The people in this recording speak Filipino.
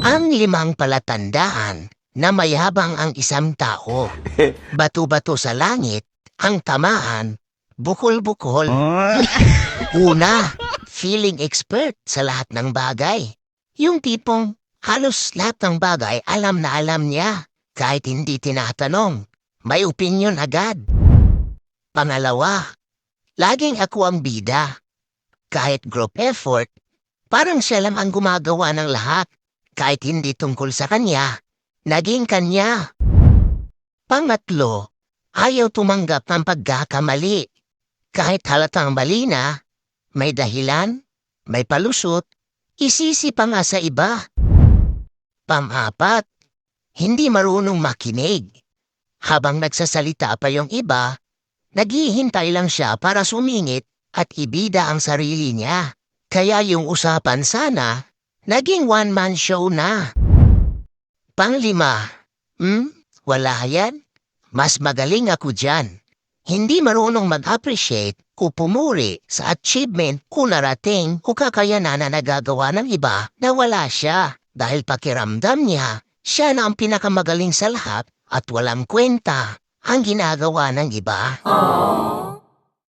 Ang limang palatandaan na mayabang ang isang tao. Bato-bato sa langit, ang tamaan, bukol-bukol. Una, feeling expert sa lahat ng bagay. Yung tipong halos lahat ng bagay alam na alam niya kahit hindi tinatanong. May opinion agad. Pangalawa, laging ako ang bida. Kahit group effort, parang siya lang ang gumagawa ng lahat. Kahit hindi tungkol sa kanya, naging kanya. Pangatlo, ayaw tumanggap ng pagkakamali. Kahit halatang mali na, may dahilan, may palusot, isisi pa nga sa iba. Pang-apat, hindi marunong makinig. Habang nagsasalita pa yung iba, naghihintay lang siya para sumingit at ibida ang sarili niya. Kaya yung usapan sana, naging one-man show na. Panglima, wala yan. Mas magaling ako dyan. Hindi marunong mag-appreciate o pumuri sa achievement o narating o kakayanan na nagagawa ng iba na wala siya. Dahil pakiramdam niya, siya na ang pinakamagaling sa lahat at walang kwenta ang ginagawa ng iba.